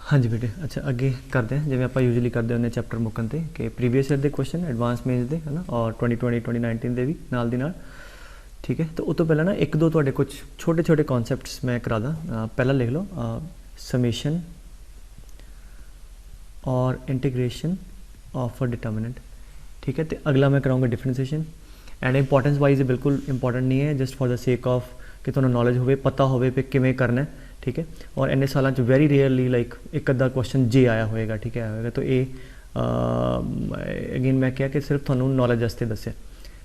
हाँ जी बेटे, अच्छा अगे करते हैं जिवें आप यूजली करते होंगे चैप्टर मुकन ते कि प्रीवियस ईयर के क्वेश्चन एडवांस मेन्स के है ना और 2020 2019 के भी नाल दी नाल। ठीक है, तो उस तो पहला ना एक दो तुहाडे कुछ छोटे छोटे कॉन्सैप्ट्स मैं करा दा। पहला लिख लो समेशन और इंटीग्रेशन ऑफ अ डिटर्मिनेंट। ठीक है, तो अगला मैं कराऊंगा डिफरेंशिएशन एंड इंपॉर्टेंस वाइज बिल्कुल इंपॉर्टेंट नहीं है, just for the sake of कि तुहानू नॉलेज हो पता हो किवें करना है। ठीक है, और इन्ने सालों वेरी रेयरली लाइक एक अद्धा क्वेश्चन जे आया होएगा। ठीक है, आया होएगा, तो ये अगेन मैं क्या कि सिर्फ तुहानू नॉलेज वास्ते दस्या।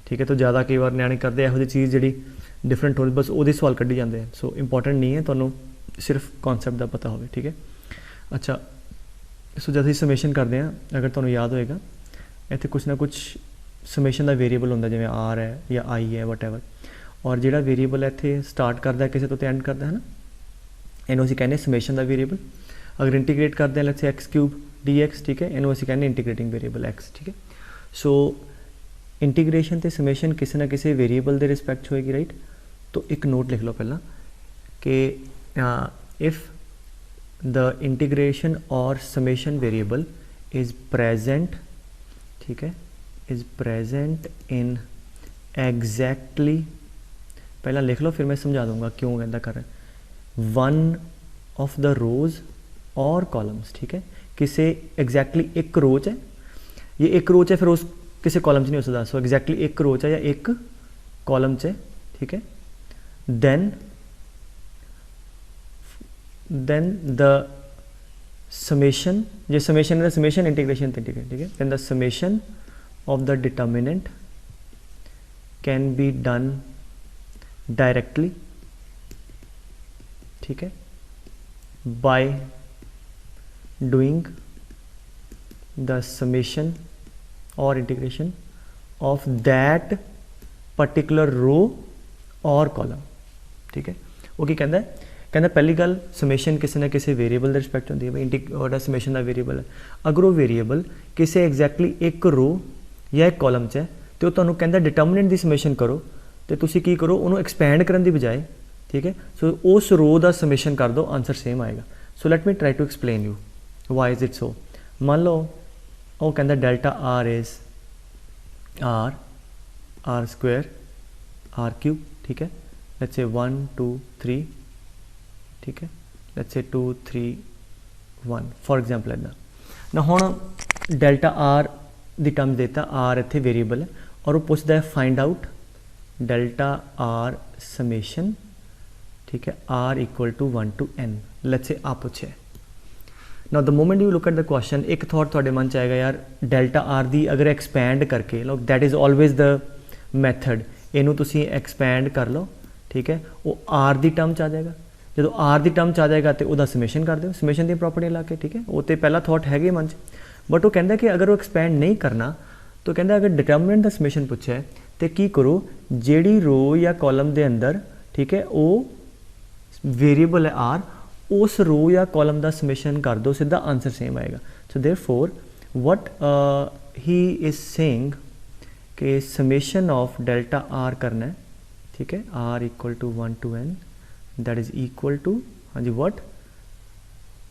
ठीक है, तो ज़्यादा कई बार न्याणे करते यहो जी चीज़ जी डिफरेंट हो बस वो सवाल कढ़ी जाते हैं। सो इंपॉर्टेंट नहीं है, तुहानू सिर्फ कॉन्सैप्ट का पता हो। ठीक है, अच्छा सो जब असीं समेशन करते हैं, अगर तुहानू याद होएगा इत्थे कुछ ना कुछ समेशन का वेरीएबल होंदा, जिवें आर है या आई है वटएवर, और जिहड़ा वेरीएबल इत्थे स्टार्ट करता है किसी तो एंड करता है ना, इनू असीं कहने समेशन का वेरीएबल। अगर इंटीग्रेट करते हैं let's say x cube D x, ठीक है, इनू असीं कहने इंटीग्रेटिंग वेरीएबल एक्स। ठीक है, सो इंटीग्रेशन तो समेशन किसी ना किसी वेरीएबल के रिस्पैक्ट होएगी, राइट। तो एक नोट लिख लो पहला कि इफ़ द इंटीग्रेशन और समेशन वेरीएबल इज़ प्रेजेंट, ठीक है, इज़ प्रेजेंट इन एग्जैक्टली, पहला लिख लो फिर मैं समझा दूंगा क्यों कहता कर रहे हैं, वन ऑफ द रोज़ और कॉलम्स। ठीक है, किसी एग्जैक्टली एक रोज है, ये एक रोज है फिर उस किसी कॉलम नहीं हो सकता। सो एग्जैक्टली एक रोज है या एक कॉलम है। ठीक है, देन द समेशन, जो समेशन है समेशन इंटीग्रेशन थे। ठीक है, ठीक है, then the summation of the determinant can be done directly. ठीक है, बाय डूइंग द समेशन और integration of that particular row और कॉलम। ठीक है, वो की कहता है, कहता पहली गल समेशन किसी ना किसी वेरीएबल के रिस्पैक्ट होती है भाई, समेशन का वेरीएबल है। अगर वो वेरीएबल किसी एग्जैक्टली एक रो या एक कॉलम च है तो तुहानू कहता डिटर्मिनेंट की समेशन करो, तो तुसी की करो उन्होंने एक्सपैंड करने की बजाय। ठीक है, सो उस रो का समेशन कर दो, आंसर सेम आएगा। So let me try to explain you why is it so. मान लो वो कहता delta r is r square r cube. ठीक है, लेट्स से 1 2 3, ठीक है, लेट्स से 2 3 1 फॉर एग्जाम्पल इदा ना। हुण डेल्टा आर दी टर्म देता, आर इत्थे वेरीएबल है और वो पुछदा है find out delta r summation. ठीक है, r equal to 1 to n, let's say आप पूछे। Now the moment you look at the question, एक थॉट थोड़े मन चाहेगा यार डेल्टा आर दी अगर एक्सपैंड करके लो, that is always the method, इनू तुसी एक्सपैंड कर लो। ठीक है, वो आर दी टर्म च आ जाएगा, जो आर दी टर्म च आ जाएगा तो वह समेशन कर दो, समेशन दी प्रॉपर्टी ला के। ठीक है, वो तो पहला थॉट है मन च, बट वो कहता कि अगर वो एक्सपैंड नहीं करना तो कहता अगर डिटर्मिनेंट का समेशन पूछा है तो की करो, जेड़ी रो या कॉलम के अंदर, ठीक है, वो वेरीएबल है आर, उस रो या कॉलम का समेशन कर दो, सीधा आंसर सेम आएगा। So therefore what he is saying कि समेशन ऑफ डेल्टा आर करना है। ठीक है, r equal to 1 to n, that is equal to, हाँ जी, वट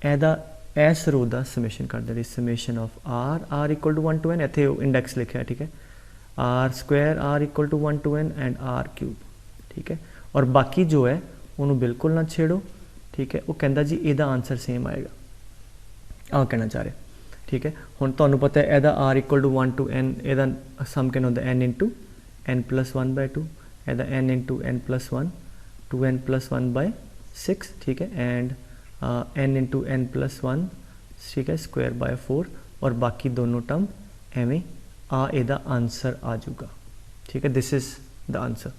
एदा एस रो का समेशन कर दे, summation of r equal to 1 to n, इतने इंडेक्स लिखा है। ठीक है, r square r equal to 1 to n and r cube. ठीक है, और बाकी जो है उन्होंने बिल्कुल ना छेड़ो। ठीक है, वो कहता जी यदा आंसर सेम आएगा, आ कहना चाह रहे। ठीक है, हुण तुहानू पता है यदा r equal to 1 to n, यदा सम कहना होंदा n इंटू n प्लस 1/2, यदा n into n plus 1, 2n plus 1/6। ठीक है, and n into n plus 1, ठीक है, स्क्वायर बाय 4, और बाकी दोनों टर्म एवें आ यदा आंसर आ जाऊगा। ठीक है, this is the answer.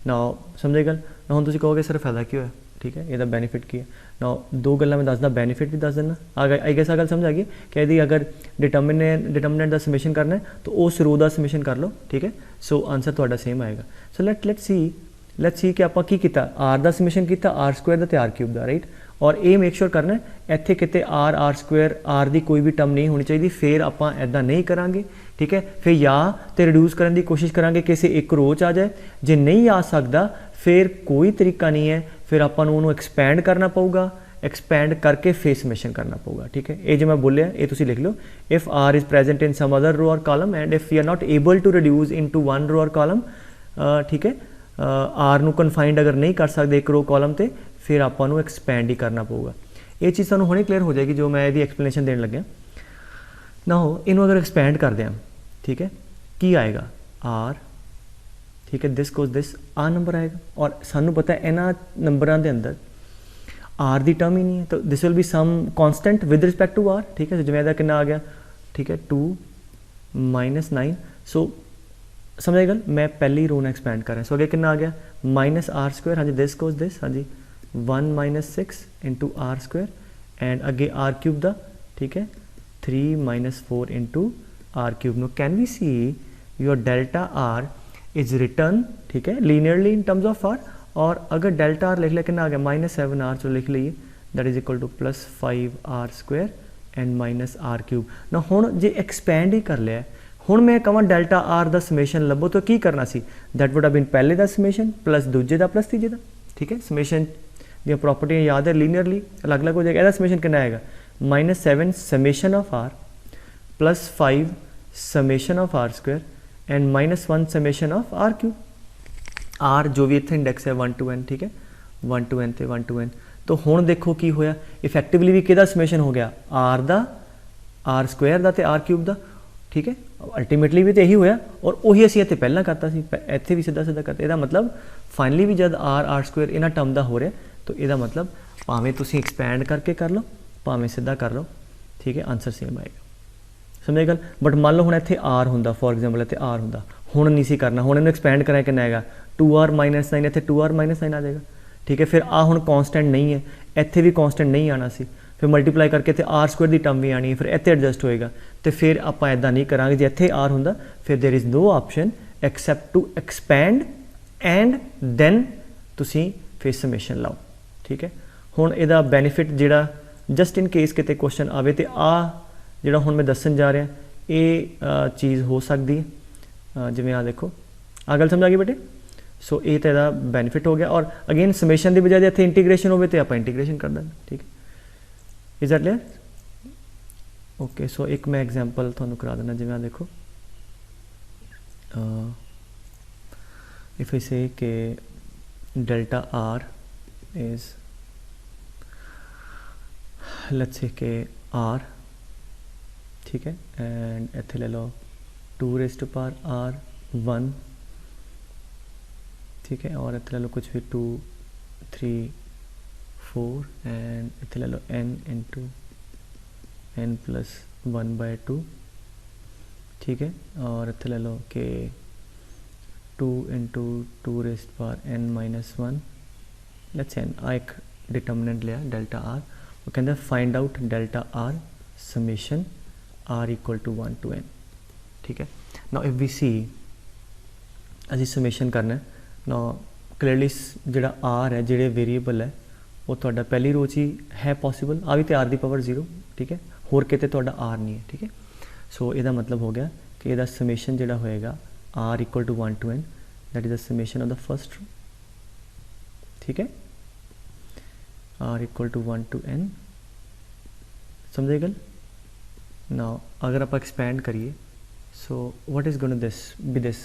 Now समझे गल ना, हुण तुसीं कहोगे सर फायदा क्यों है। ठीक है, यदा बेनीफिट की है। नाउ दो गल्लां मैं दसदा, बेनीफिट भी दस देना। आई गेस आ गल समझ आ गई कि यदि अगर डिटर्मिनेंट का समेशन करना है तो उस रो का समेशन कर लो। ठीक है, सो आंसर तुहाडा सेम आएगा। सो लेट्स सी कि आपां की कीता, आर का समेशन किया आर स्क्वायर का ते आर क्यूब का, राइट। और ये मेक श्योर करना इत्थे किते आर स्क्वायर आर की कोई भी टर्म नहीं होनी चाहिए, फिर आपां ऐदा नहीं करांगे। ठीक है, फिर या तो रिड्यूस करने की कोशिश करांगे किसी एक रो च आ जाए, जे नहीं आ सकता फिर कोई तरीका नहीं है, फिर आपां नूं उहनूं एक्सपैंड करना पऊगा। एक्सपैंड करके फिर समेशन करना पऊगा, ठीक है। ये जो मैं बोलिया ये तुसी लिख लो, if r is present in some other row और column and if we are not able to reduce into one row और कॉलम, ठीक है, आर नू कन्फाइंड अगर नहीं कर सकते एक रो कॉलम तो फिर आपां नू एक्सपैंड ही करना पऊगा। ये चीज़ तुहानूं हुणे क्लीयर हो जाएगी जो मैं इसकी एक्सप्लेनेशन देने लग्या ना। हो इनू अगर एक्सपैंड करते हैं, ठीक है, की आएगा आर, ठीक है, दिस कोज दिस आ नंबर आएगा और सानू पता है इन्हां नंबरां दे अंदर आर दी टर्म ही नहीं है, तो this will be some constant with respect to r, ठीक है। जिवें इहदा कितना आ गया, ठीक है, 2 - 9, सो समझ गल, मैं पहली रो ने एक्सपैंड कर रहा है, सो अगे कितना आ गया -r², हाँ जी, दिस कोज दिस, हाँ जी, 1 - 6 इंटू r² एंड अगे r³ दा, ठीक है, 3 - 4 into r³। No can we see your delta r is return, ठीक है, linearly in terms of r, और अगर डेल्टा आर लिख लिया कितना आ गया -7r, चलो लिख लीजिए, that is equal to +5r² and -r³। ना हुण जे एक्सपैंड ही कर लिया, हुण मैं कहां डेल्टा आर दा समेशन लभो तो की करना सी, दैट वुड हैव बीन पहले दा समेशन प्लस दूजे दा प्लस तीजे दा, ठीक है। समेशन दी प्रॉपर्टियां याद है, लीनियरली अलग अलग हो जाएगा। ਇਹਦਾ समेशन कितना आएगा -7 summation of r +5 summation of r² and -1 summation of r³। R जो भी इतने इंडेक्स है 1 to n, ठीक है, 1 to n ते 1 to n। तो हुण देखो की होया, इफैक्टिवली भी किहदा समेशन हो गया, आर दा, r² दा ते r³ दा, ठीक है। अल्टीमेटली भी तो यही होया और उही असीं इत्थे पहलां करता सी, इत्थे भी सीधा सीधा करता। ਇਹਦਾ मतलब फाइनली भी जब r² इन्हां टर्म दा हो रहा तो ਇਹਦਾ मतलब भावें तुसीं एक्सपैंड करके कर लो भावें सीधा कर लो, ठीक है, आंसर सेम आएगा, समझ गल। बट मान लो हुण इत्थे आर हुंदा, फॉर एग्जाम्पल इत्थे आर हुंदा, हुण नहीं सी करना, हुण इहनूं एक्सपैंड कराया कितना आएगा 2r - 9, इत्थे 2r - 9 आ जाएगा, ठीक है। फिर आ हुण कॉन्स्टेंट नहीं है, इत्थे भी कॉन्स्टेंट नहीं आना सी, फिर मल्टीप्लाई करके इत्थे r² की टर्म भी आनी है, फिर इत्थे एडजस्ट होएगा, तो फिर आपां इदां नहीं करांगे। जे इत्थे r हुंदा फिर there is no option except to expand and then तुसीं फिर समेशन लाओ, ठीक है। हुण इहदा बेनीफिट जिहड़ा जस्ट इन केस किते क्वेश्चन आवे तो आ जिहड़ा हुण मैं दस्सण जा रहा ये चीज़ हो सकती है, जिवें आ देखो आ गल समझ आ गई बेटे। सो ये तो इहदा बेनीफिट हो गया, और अगेन समेशन की बजाय जे इत्थे इंटीग्रेशन होवे तो आपां इंटीग्रेशन कर देंगे, ठीक है। Is that clear? ओके, सो एक मैं एग्जाम्पल तुहानूं करा देना, जिवें आ देखो, इफ आई से कि डेल्टा आर इज लेट्स से कि आर, ठीक है, एंड इत्थे ले लो 2r⁻r1, ठीक है, और इत्थे ले लो कुछ भी 2 3 4 एंड इत्थे ले लो n इंटू n प्लस 1/2, ठीक है, और इत्थे ले लो कि 2 इंटू 2n-1, लेट्स n आ एक डिटर्मिनेंट लिया डेल्टा आर, वो कहते हैं find out delta r summation r equal to 1 to n, ठीक है। नाउ इफ वी सी असी समेशन करना, नाउ क्लियरली जिहड़ा r है, जिहड़े वेरीएबल है वो तुहाडा पहली रो च ही है पॉसिबल, आ भी तो r दी पावर 0, ठीक है, होर किते तुहाडा r नहीं है, ठीक है। सो इसदा मतलब हो गया कि इसदा समेशन जिहड़ा होएगा r equal to 1 to n, that is the summation of the first row, ठीक है, r equal to 1 to n, समझे गल। नाउ अगर आप एक्सपैंड करिए, so what is going this be this,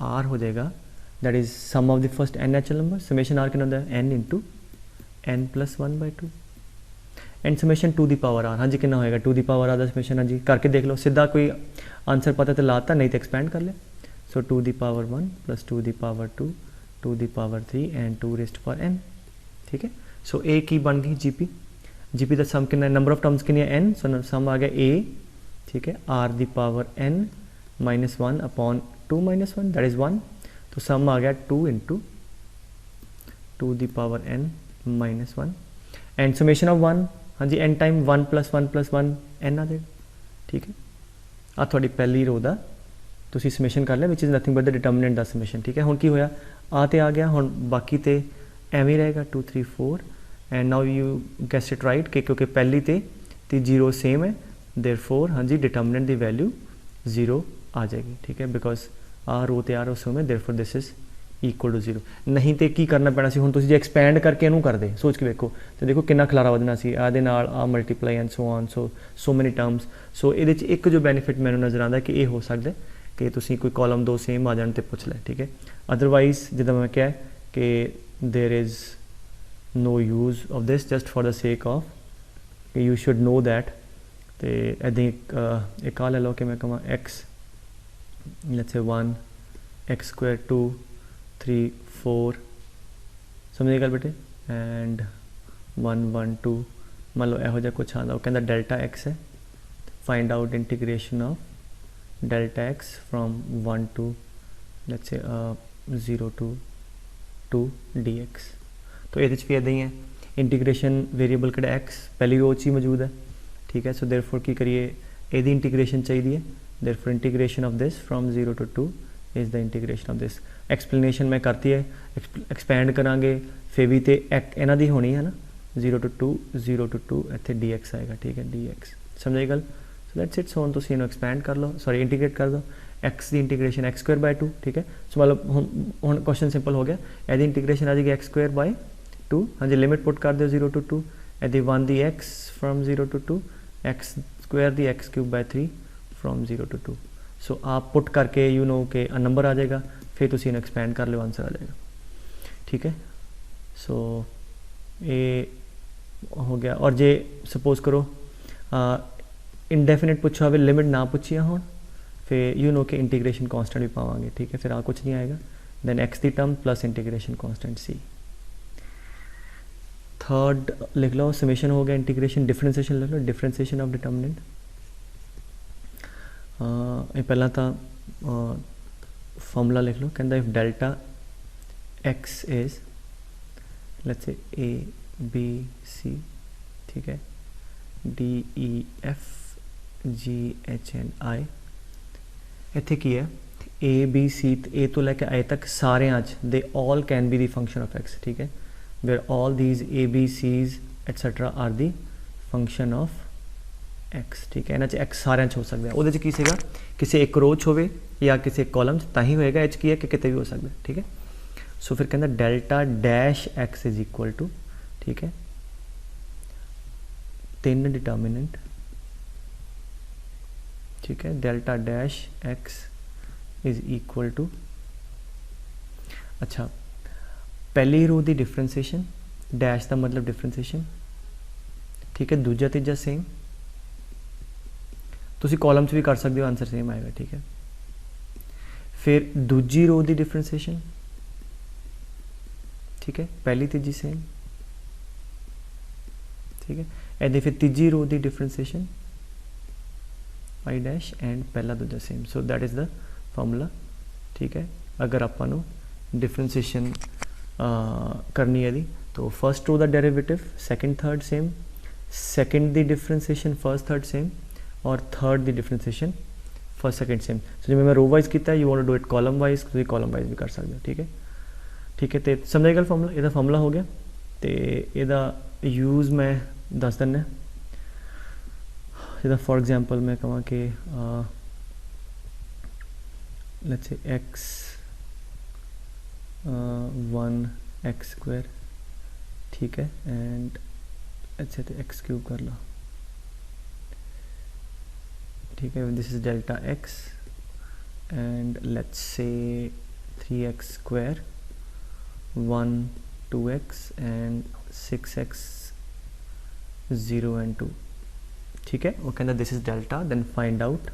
r हो जाएगा that is sum of the first n natural number, summation r कितना होता है n into n plus 1/2 and summation 2 दी पावर r, हाँ जी कितना होएगा 2 दी पावर r का समेशन, हाँ जी करके देख लो, सीधा कोई आंसर पता तो लाता, नहीं तो एक्सपैंड कर ले। सो 2 दी पावर 1 प्लस 2 दी पावर 2 2 दी पावर 3 एंड 2n, ठीक है। सो a की बन गई जीपी का सम कितना, नंबर ऑफ टर्म्स कितनी है n, सो सम आ गया a, ठीक है, r the power n -1 upon 2 - 1 that is 1, तो सम आ गया 2 इंटू 2 दी power n -1 and summation of 1, हाँ जी n टाइम 1 + 1 + 1 n आ जाएगा, ठीक है। आ थोड़ी पहली रो दा तुसी समेशन कर लिया which is nothing but the determinant दा समेशन, ठीक है। हुण की होया आ ते आ गया, हुण बाकी ते एवं रहेगा 2 3 4 and now you guess it right कि क्योंकि पहली ते 0 सेम है, देयरफॉर हाँ जी डिटर्मिनेंट दी वैल्यू 0 आ जाएगी, ठीक है, बिकॉज आ रो ते आ रो सेम है, therefore this is equal to 0 नहीं तो की करना पैना सी हुण तुसीं जे एक्सपैंड करके इनू करदे सोच के वेखो तो देखो कितना खलारा वधना सी आदे नाल आ multiply and so on so many terms so ये एक जो बेनीफिट मैनूं नज़र आंदा कि ये हो सकता कि तुसीं कोई कॉलम दो सेम आ जाने तो पुछ लै ठीक है अदरवाइज जिद्दां मैं कहा कि there is no use of this just for the sake of you should know that तो इदां एक आ ले लो कि मैं कहां x let's say 1 x square 2 3 4 समझे गल बेटे एंड 1 1 2 मान लो यहो जिहा कुछ आंदा वो कहंदा डेल्टा एक्स है find out integration of delta x from 1 to let's say 0 to 2 dx तो ये भी इदां ही है इंटीग्रेशन वेरीएबल किहड़ा एक्स पहली रो च ही मौजूद है ठीक है सो देयरफॉर की करिए यदी इंटीग्रेशन चाहिए है therefore integration of this from 0 to 2 is the integration of this explanation मैं करती है एक्सपैंड करांगे फिर भी तो इन्हां दी होनी है ना 0 टू 2 इत्थे dx आएगा ठीक है dx समझ गल सो दैट्स इट सो हुण तुसीं इहनूं एक्सपैंड कर लो सॉरी इंटीग्रेट कर दो एक्स की इंटीग्रेशन एक्स स्क्वायर बाय 2 ठीक है सो मतलब हुण क्वेश्चन सिंपल हो गया यदि इंटीग्रेशन आ जाएगी एक्स स्क्वायर बाय 2 हाँ जी लिमिट पुट कर दो 0 टू 2 यदि 1 d x from 0 to 2 x square d x cube by 3 from 0 to 2 सो आप पुट करके यू नो के नंबर आ जाएगा फिर तुम इन्हें एक्सपैंड कर लो आंसर आ जाएगा ठीक है सो ये हो गया और जे सपोज करो इनडेफिनेट पूछा हो लिमिट ना पूछी हो फिर यू नो के इंटीग्रेशन कांस्टेंट भी पावांगे ठीक है फिर आ कुछ नहीं आएगा देन एक्स दी term plus integration constant C third लिख लो समेशन हो गया इंटीग्रेशन डिफरेंशिएशन लिख लो डिफरेंशिएशन ऑफ डिटर्मिनेंट ये पहला था फॉर्मूला लिख लो कहता if delta x is let's say A B C ठीक है D E F G H and I इत्थे की है ए बी सी ए तो लैके आई तक सारे they all can be the function of x ठीक है where all these a b c's et cetera are the function of x ठीक है इन्हां च एक्स सारे हो सकता है वो की सीगा किसी एक रो च होवे या किसी एक कॉलम ता ही होएगा एच की है कि किते भी हो सकता है ठीक है सो फिर कहता delta dash x is equal to ठीक है 3 डिटर्मिनेंट ठीक है delta dash x is equal to अच्छा पहली रो दी डिफरेंशिएशन डैश का मतलब डिफरेंशिएशन ठीक है दूजा तीजा सेम तुसी कॉलम च भी कर सकते हो आंसर सेम आएगा ठीक है फिर दूजी रो दी डिफरेंशिएशन ठीक है पहली तीजी सेम ठीक है एदी फिर तीजी रो दी डिफरेंशिएशन आई डैश एंड पहला दूजा same so that is the formula ठीक है अगर आपां डिफरेंशिएशन करनी है दी तो first row the derivative second third same second दी डिफरेंशिएशन फर्स्ट थर्ड सेम और थर्ड दी differentiation first second same so जो मैं रो वाइज किया you want to do it column wise तो कॉलम वाइज भी कर सकते हो ठीक है तो समझ गल फॉर्मूला यदा फॉर्मूला हो गया तो यदा यूज़ मैं दस दिना जिदा फॉर एग्जांपल मैं कहा कि let's say x 1 x square ठीक है एंड अच्छा तो एक्स क्यूब कर लो ठीक है this is delta X and let's say 3x square 1 2x and 6x 0 and 2 ठीक है वो कहना this is delta then find out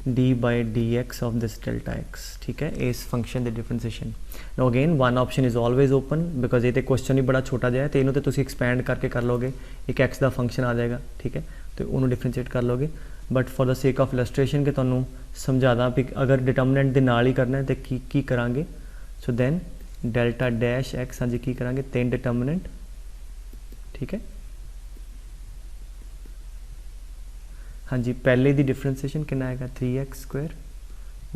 d by dx of this delta x ठीक है इस function the differentiation now again one option is always open because ये तो question ही बड़ा छोटा जिहा है तो इन्हों तो तुसी एक्सपैंड करके कर लोगे एक x का फंक्शन आ जाएगा ठीक है तो उन्होंने डिफरेंशिएट कर लोगे but for the sake of illustration के तुहानूं समझा दा भी अगर डिटर्मिनेंट दे नाल ही करना है तो की करांगे so then delta dash x हाँ जी की करांगे 3 डिटर्मिनेंट ठीक है हाँ जी पहले दी डिफरेंशिएशन कितना आएगा 3x स्क्वायर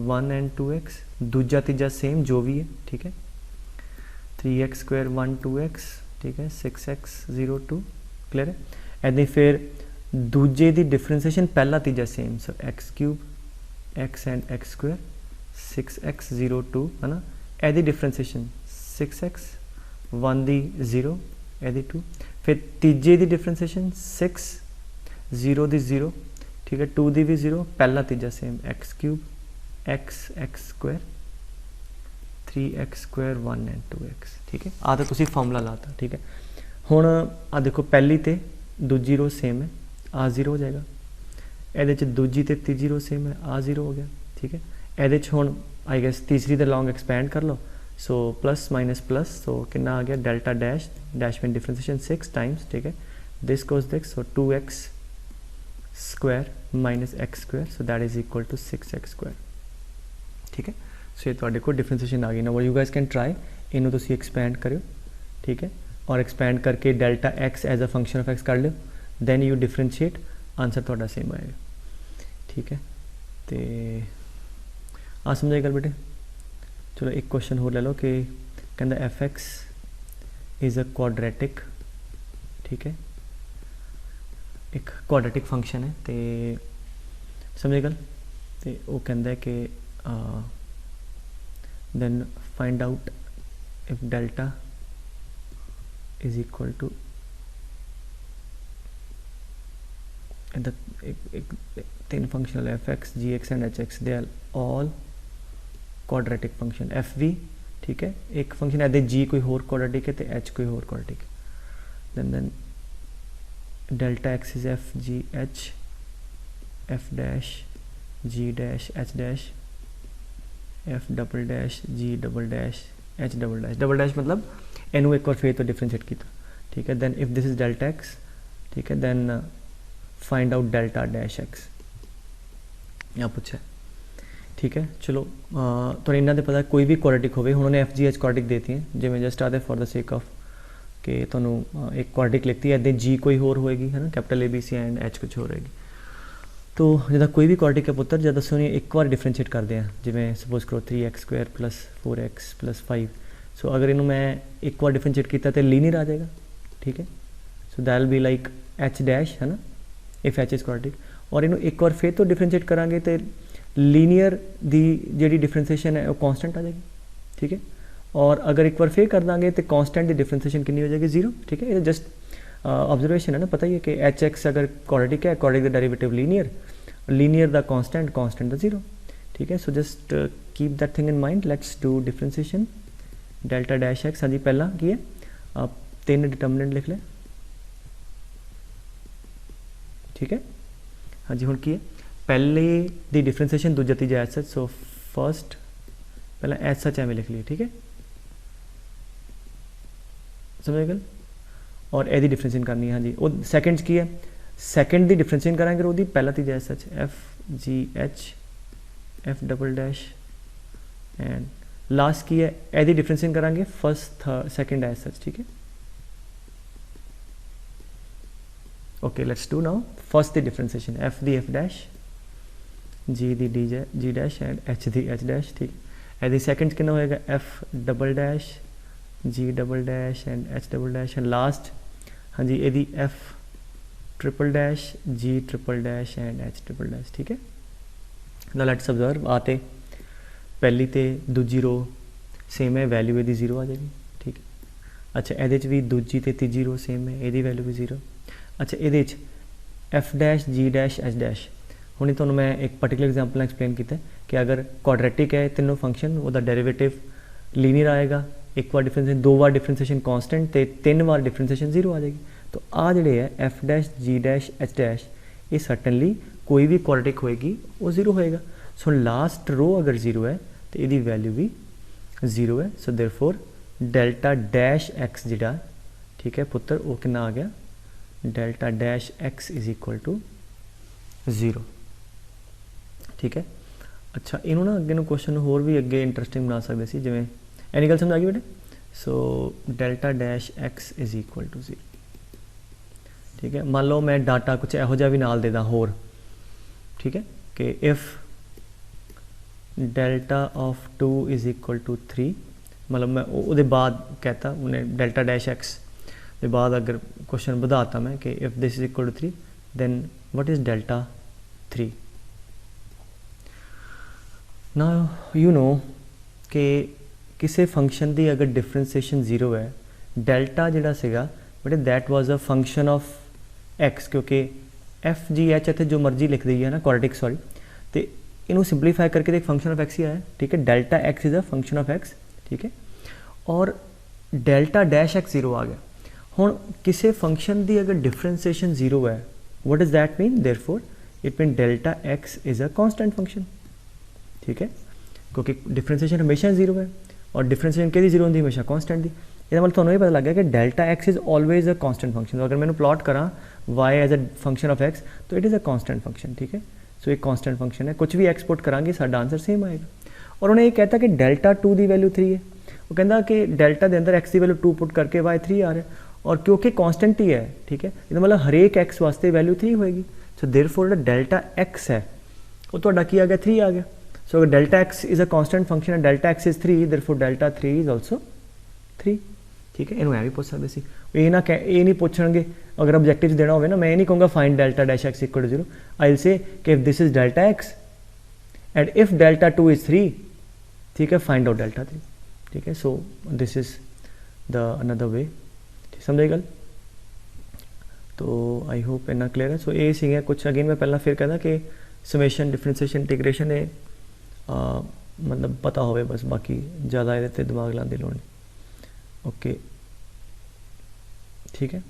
1 and 2x दूजा तीजा सेम जो भी है ठीक है 3x स्क्वायर 1 2x ठीक है 6x 0 2 क्लियर है ऐसे फिर दूजे दी डिफरेंशिएशन पहला तीजा same so x cube x and x square 6x 0 2 है ना, एदी डिफरेंसीएशन 6x 1 दी 0 एदी 2, फिर तीजे दी डिफरेंसीएशन 6 0 दी 0, ठीक है, 2 दी भी 0, पहला तीजा same x cube x square 3x square 1 and 2x, ठीक है। आ तो तुसी फॉर्मूला लाता, ठीक है। हुण आ देखो पहली ते दूजी रो सेम है, आ 0 हो जाएगा, ये दूजी ते तीजी रो सेम है, आ 0 हो गया, ठीक है। ये हुण आई गेस तीसरी दे लॉन्ग एक्सपैंड कर लो, so plus minus plus, so कितना आ गया डेल्टा डैश, डैश में डिफरेंशिएशन 6 टाइम्स, ठीक है, this goes this, so 2x square minus x square, so that is equal to 6x square, ठीक है। सो ये तुहाडे कोल डिफरेंशिएशन आ गई ना, यू गाइस कैन ट्राई इनू तुसी एक्सपैंड करो, ठीक है, और एक्सपैंड करके delta x as a function of x कर लो, दैन यू डिफरेंशिएट, आंसर तुहाडा सेम आएगा, ठीक है। तो आ समझाई गल बेटे। चलो एक क्वेश्चन होर ले लो कि कहता f(x) इज़ अ क्वाड्रेटिक, ठीक है, एक क्वाड्रेटिक फंक्शन है, तो समझे गल, तो वो कहता है कि then find out if delta is equal to तीन function f(x), g(x) and h(x), they are all quadratic function, F V, ठीक है, एक फंक्शन है जी कोई होर क्वाड्रेटिक है, तो एच कोई होर क्वाड्रेटिक है, then delta x is F G H F dash G dash H dash F double dash G double dash H double dash मतलब इनू एक बार फिर तो डिफरेंशिएट किया, ठीक है। Then if this is delta x, ठीक है, then find out delta dash x, यहाँ पूछा है, ठीक है। चलो तो इन्हों ने पता कोई भी क्वाड्रेटिक हो, उन्होंने एफ जी एच क्वाड्रेटिक देती है, जिमें जस्ट आते फॉर द सेक ऑफ कि तुहानू एक क्वाड्रेटिक लिखती है, इदा जी कोई होर होएगी, है ना, कैपिटल ABC एंड एच कुछ होर होएगी। तो जिदा कोई भी क्वाड्रेटिक है पुत्र, जब असं एक बार डिफरेंशिएट करते हैं, जिमें सपोज करो 3x square plus 4x plus 5, सो अगर इनू मैं एक बार डिफरेंशिएट किया तो लीनियर आ जाएगा, ठीक है। So that will be like H dash, है ना, इफ एच इज क्वाड्रेटिक, और इनू एक बार फिर तो डिफरेंशिएट करांगे तो लीनियर दी जी डिफरेंशिएशन है वो कॉन्स्टेंट आ जाएगी, ठीक है। और अगर एक बार फिर कर देंगे तो कॉन्स्टेंट की डिफरेंशिएशन कितनी हो जाएगी 0, ठीक है। ये जस्ट ऑब्जर्वेशन है ना, पता ही है कि एच एक्स अगर क्वाड्रेटिक है, क्वाड्रेटिक का डेरिवेटिव लीनियर दा कॉन्स्टेंट दा 0, ठीक है। So just keep that thing in mind, let's do differentiation delta dash x. हाँ जी, पहला की है आप 3 डिटर्मिनेंट लिख लें, ठीक है। हाँ जी, हुण की है पहले दी डिफरेंशिएशन दूजा तीजा एज सच, सो फर्स्ट पहला एज सच एवं लिख लिया, ठीक है, समझ गए। और ए दी डिफरेंशिएशन करनी है, हाँ जी, वो सैकेंड की है, सैकेंड दी डिफरेंशिएशन करांगे वो पहला तीजा as such F G H F double dash, and last की है ए दी डिफरेंशिएशन करांगे फर्स्ट सैकेंड एज सच, ठीक है। Okay, let's do now first दी डिफरेंशिएशन, एफ दी एफ डैश, जी दी जी डैश एंड एच दी एच डैश, ठीक है। दी सैकेंड कितना होएगा F double dash G double dash and H double dash, and last हाँ जी यदि F triple dash G triple dash and H triple dash, ठीक है। नाउ लेट्स ऑब्जर्व, आते पहली ते दूजी रो सेम है, वैल्यू यदि 0 आ जाएगी, ठीक है। अच्छा, ये भी दूजी ते तीजी रो सेम है, यदि वैल्यू भी 0। अच्छा, ये F dash G dash H dash, हुणे तुहानूं मैं एक पर्टिकुलर एग्जाम्पल एक्सप्लेन किया कि अगर क्वाड्रेटिक है तीनों फंक्शन, वो डेरिवेटिव लीनियर आएगा, एक बार डिफरेंशिएशन, 2 बार डिफरेंशिएशन कॉन्स्टेंट, तो 3 बार डिफरेंशिएशन 0 आ जाएगी। तो आ जिहड़े है F dash G dash H dash, ये सर्टनली कोई भी क्वाड्रेटिक होएगी वो 0 होएगा। सो लास्ट रो अगर 0 है तो यदी वैल्यू भी 0 है, so therefore delta dash x जिहड़ा, ठीक है पुत्र, वो कितना आ गया delta dash x is equal to 0, ठीक है। अच्छा, इनू ना अगे क्वेश्चन होर भी अगे इंटरस्टिंग बना सकते सी, जिवें एनी गल समझ आ गई बेटे। So delta dash x is equal to 0, ठीक है। मान लो मैं डाटा कुछ यहो जिहा भी नाल दे दा होर, ठीक है, कि if delta of 2 is equal to 3, मतलब मैं वो बाद कहता उन्हें डेल्टा डैश एक्स के बाद अगर क्वेश्चन बढ़ाता मैं कि if this is equal to 3 then what is delta 3। ना यू नो कि किसी फंक्शन की अगर डिफरेंशिएशन 0 है, डेल्टा जिहड़ा सीगा but that was a function of x, क्योंकि एफ जी एच इतने जो मर्जी लिख दी है ना क्वाड्रेटिक, सॉरी, तो इनू सिंपलीफाई करके एक फंक्शन ऑफ एक्स ही आया, ठीक है। Delta X is a function of x, ठीक है। और डेल्टा डैश एक्स 0 आ गया। हुण किसी फंक्शन की अगर डिफरेंशिएशन 0 है, what does that mean, therefore it mean delta X is a constant function, ठीक है, क्योंकि डिफरेंशिएशन हमेशा 0 है और डिफरेंशिएशन कि 0 होंगी, हमेशा कॉन्स्टेंट की। ये मतलब थोड़ा ये पता लग गया कि delta X is always a constant function. तो अगर मैंने प्लॉट करा Y as a function of X तो it is a constant function, ठीक है। सो एक कॉन्स्टेंट फंक्शन है, कुछ भी एक्सपोर्ट करांगे साडा आंसर सेम आएगा। और उन्हें ये कहता कि डेल्टा 2 की वैल्यू 3 है, वो कहता कि डेल्टा के अंदर एक्स की वैल्यू 2 पुट करके वाई 3 आ रहा है, और क्योंकि कॉन्स्टेंट ही है, ठीक है, ये मतलब हरेक एक्स वास्ते वैल्यू 3 होएगी। सो देयरफॉर जो डेल्टा एक्स है वो तुहाडा की आ गया, 3 आ गया। सो अगर delta X is a constant function है, delta X is 3, therefore delta 3 is also 3, ठीक है। इनू भी पूछ सकते सी, ये ना ये नहीं पूछणगे अगर ऑब्जेक्टिव देना हो ना, मैं ये नहीं कहूँगा find delta dash X equal to 0, I will say कि if this is delta X and if delta 2 is 3, ठीक है, फाइंड आउट डेल्टा 3, ठीक है। So this is the another way, समझे गल। तो आई होप इन्ना क्लियर है। सो ये सी कुछ, अगेन मैं पहला फिर कहता कि समेशन डिफरेंशिएशन इंटीग्रेशन है मतलब पता हो बस, बाकी ज़्यादा ये दिमाग लाने की लोड़ नहीं, ओके, ठीक है।